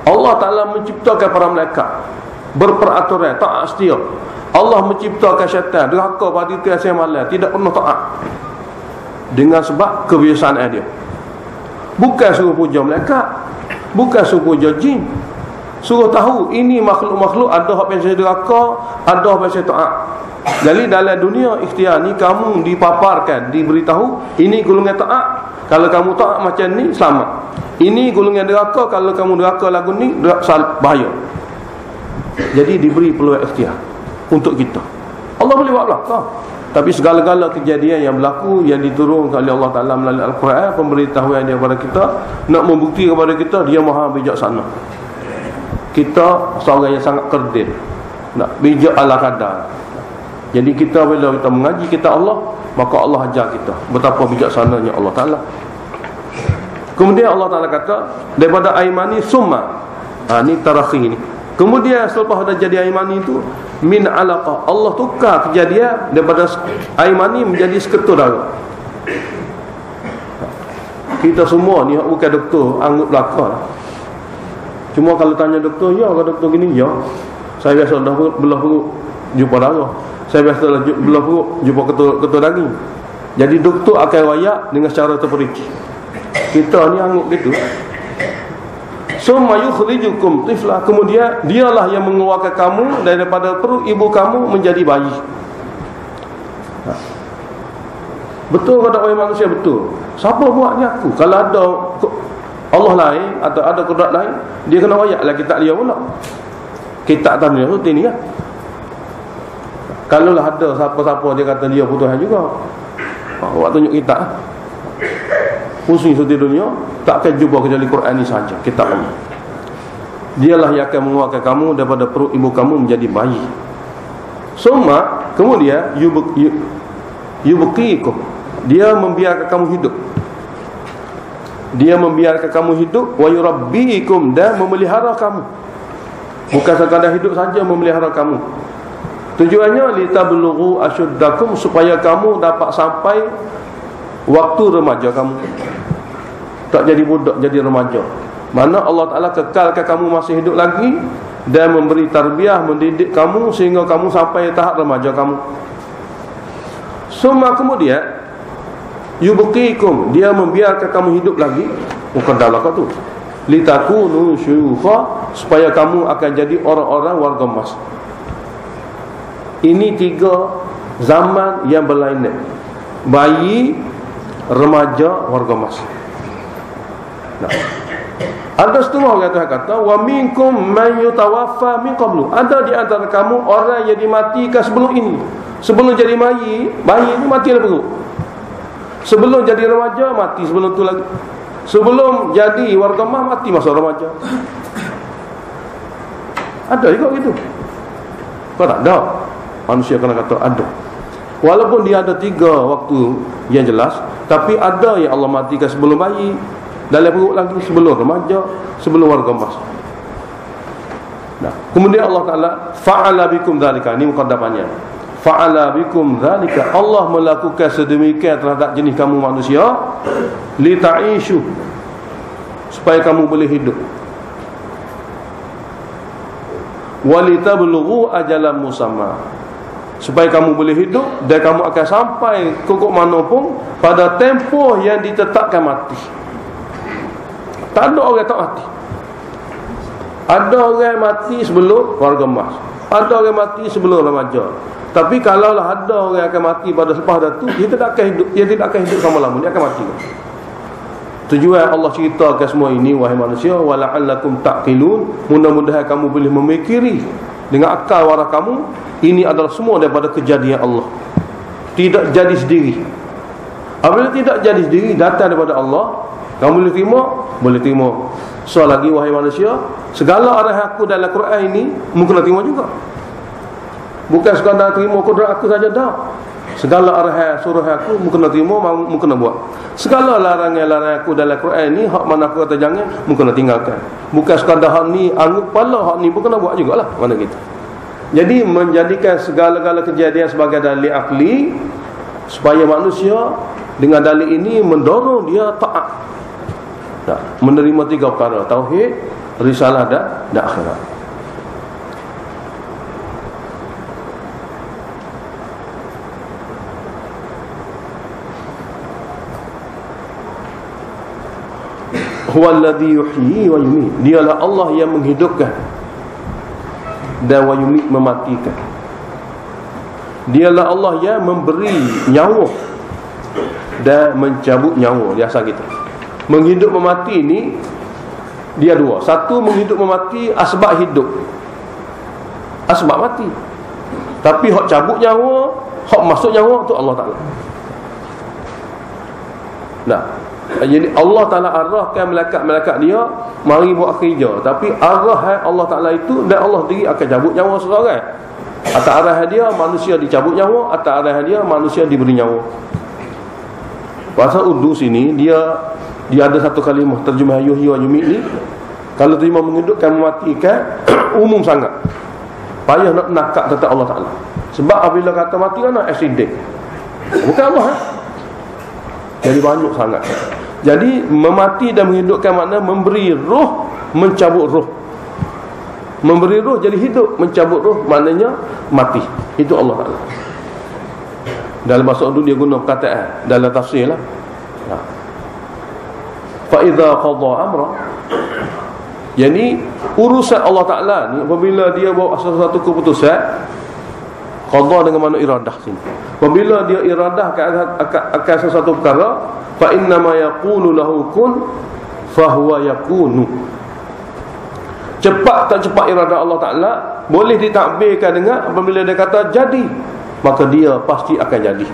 Allah Ta'ala menciptakan para malaikat berperaturan, taat setia. Allah menciptakan syaitan derhaka pada tiap siang malam, tidak pernah taat, dengan sebab kebijaksanaan dia. Bukan suruh puja malaikat, bukan suruh puja jin, Suruh tahu ini makhluk-makhluk ada hak pasal neraka, ada hak pasal taat. Jadi dalam dunia ikhtiar ni kamu dipaparkan, diberitahu ini golongan taat. Kalau kamu taat macam ni selamat. Ini golongan neraka, kalau kamu neraka lagu ni bahaya. Jadi diberi peluang ikhtiar untuk kita. Allah boleh buat belakang. Tapi segala-gala kejadian yang berlaku, yang diturunkan oleh Allah Ta'ala melalui Al-Quran, pemberitahuan dia kepada kita, nak membukti kepada kita dia maha bijaksana. Kita seorang yang sangat kerdil, nak bijak ala kadar. Jadi kita bila kita mengaji kita Allah, maka Allah ajar kita betapa bijaksananya Allah Ta'ala. Kemudian Allah Ta'ala kata daripada aimani summa, ni tarakhi ni. Kemudian selepas dah jadi aimani itu, min alaqah, Allah tukar kejadian daripada aimani menjadi seketul darah. Kita semua ni bukan doktor anggap belakang lah. Cuma kalau tanya doktor, ya kalau doktor gini, ya saya biasa dah belah perut jumpa darah, saya biasa belah perut jumpa ketul daging. Jadi doktor akan wayak dengan secara terperinci. Kita ni anggap gitu. Summa yukhrijukum tifla, kemudian dialah yang mengeluarkan kamu daripada perut ibu kamu menjadi bayi. Betul kata orang manusia, betul. Siapa buat ni aku? Kalau ada Allah lain atau ada kudrat lain, dia kena ayatlah kitab dia pula. Kitab tadi tu ni kan. Kalau lah ada siapa-siapa dia kata dia putusan juga, awak tunjuk kitab. Pusing seluruh dunia takkan jumpa kecuali Quran ni saja, kitab Allah. Dialah yang akan mengeluarkan kamu daripada perut ibu kamu menjadi bayi. Summa, kemudian yubqikum, dia membiarkan kamu hidup. Dia membiarkan kamu hidup, wa yurabbiikum, dan memelihara kamu. Bukan sekadar hidup saja, memelihara kamu. Tujuannya litablughu asyuddakum, supaya kamu dapat sampai waktu remaja kamu. Tak jadi budak, jadi remaja. Mana Allah Ta'ala kekalkan kamu masih hidup lagi dan memberi tarbiyah, mendidik kamu sehingga kamu sampai tahap remaja kamu. Summa, kemudian yubqikum, dia membiarkan kamu hidup lagi. Bukan dalam kau tu, litakunu syuyukha, supaya kamu akan jadi orang-orang warga emas. Ini 3 zaman yang berlainan: bayi, remaja, warga emas. Nah, ada setengah orang kata wa minkum man yutawaffa min qablu, ada di antara kamu orang yang dimatikan sebelum ini. Sebelum jadi bayi ni mati dah perut. Sebelum jadi remaja mati sebelum tu lagi. Sebelum jadi warga emas mati masa remaja. Ada juga gitu. Kau tak ada? Manusia kena kata ada. Walaupun dia ada 3 waktu yang jelas, tapi ada yang Allah matikan sebelum bayi, dalam perut lagi, sebelum remaja, sebelum warga emas. Nah, kemudian Allah Ta'ala fa'ala bikum dzalika, ini mukaddamannya. Fa'ala bikum dzalika, Allah melakukan sedemikian terhadap jenis kamu manusia, li ta'ishu, supaya kamu boleh hidup, wa litablughu ajalan musamma, supaya kamu boleh hidup dan kamu akan sampai kok mana pun pada tempoh yang ditetapkan mati. Tak ada orang tak mati. Ada orang mati sebelum warga emas, ada orang mati sebelum remaja. Tapi kalaulah ada orang akan mati pada selepas dah tu, dia tidak akan hidup selama-lamanya, dia akan mati. Tujuan Allah ceritakan semua ini, wahai manusia, wala'allakum taqilun, mudah-mudahan kamu boleh memikiri dengan akal waras kamu. Ini adalah semua daripada kejadian Allah, tidak jadi sendiri. Apabila tidak jadi sendiri, datang daripada Allah. Kamu boleh terima? Boleh terima. So lagi, wahai manusia, segala arahan aku dalam Quran ini mungkin kena terima juga. Bukan sekadar terima kudrat aku saja, dah. Segala arahan suruh aku mungkin kena terima, mungkin kena buat. Segala larangan aku dalam Quran ini, hak mana aku kata jangan, mungkin kena tinggalkan. Bukan sekadar hak ni anggap pala, hak ni pun kena buat jugalah. Mana gitu. Jadi menjadikan segala-gala kejadian sebagai dalil akli, supaya manusia dengan dalil ini mendorong dia taat, menerima 3 perkara: tauhid, risalah dan akhirat. huwallazi yuhyi wa yumiit. Dialah Allah yang menghidupkan dan wa yumiit, mematikan. Dialah Allah yang memberi nyawa dan mencabut nyawa. Dia asal kita. Menghidup memati ni dia dua. Satu, menghidup memati asbab hidup, asbab mati. Tapi hak cabut nyawa, hak masuk nyawa tu Allah Ta'ala. Nah, jadi Allah Ta'ala arahkan malaikat-malaikat dia mari buat kerja. Tapi arah Allah Ta'ala itu, dan Allah sendiri akan cabut nyawa seseorang. Atas arah dia manusia dicabut nyawa, atas arah dia manusia diberi nyawa. Bahasa Urdu sini dia ada satu kalimah terjemah yuhyi wa yumiit ni. Kalau terjemah menghidupkan mematikan umum sangat. Payah nak nakak kata Allah Ta'ala. Sebab apabila kata mati kan accident, bukan Allah. Jadi banyak sangat. Jadi memati dan menghidupkan makna memberi roh, mencabut roh. Memberi roh jadi hidup, mencabut roh maknanya mati. Itu Allah Ta'ala. Dalam bahasa Urdu dia guna perkataan dalam tafsir lah. Fa idza qada amra, yani urusan Allah Ta'ala ni apabila dia bawa satu keputusan, qada dengan makna iradah sini. Apabila dia iradah akan sesuatu perkara, fa inna ma yaqulu lahu kun fahuwa yakunu. Cepat tak cepat iradah Allah Ta'ala boleh ditakbirkan dengan apabila dia kata jadi, maka dia pasti akan jadi.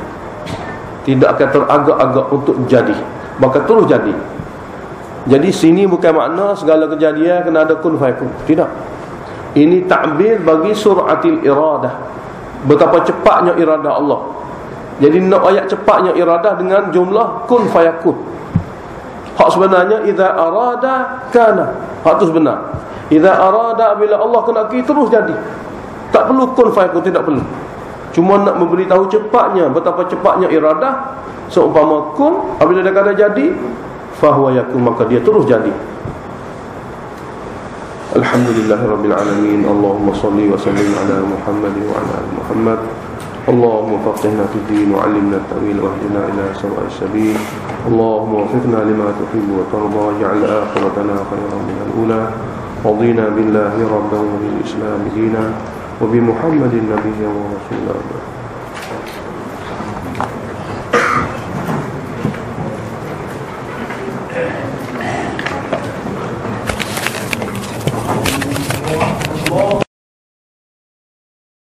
Tidak akan teragak-agak untuk jadi, maka terus jadi. Jadi sini bukan makna segala kejadian kena ada kun fayakun. Tidak. Ini takbir bagi suratil iradah, betapa cepatnya iradah Allah. Jadi nak ayat cepatnya iradah dengan jumlah kun fayakun. Hak sebenarnya idza arada kana. Hak tu sebenar. Idza arada, bila Allah kehendaki terus jadi. Tak perlu kun fayakun, tidak perlu. Cuma nak memberitahu cepatnya, betapa cepatnya iradah. Seumpama kun, apabila dia kata jadi, fahuwa yakun, maka dia terus jadi. Alhamdulillahirabbil alamin. Allahumma shalli wa sallim ala Muhammad wa ala ali Muhammad. Allahumma faqihna fid din wa 'allimna at-ta'wil wa hdina ila sawa'is sabil. Allahumma waffiqna lima tuhibbu wa tarda, waj'al akhiratana khayran min al-ula. Radina billahi rabban wa bil islam dina wa bi Muhammadin nabiyyan wa rasulan.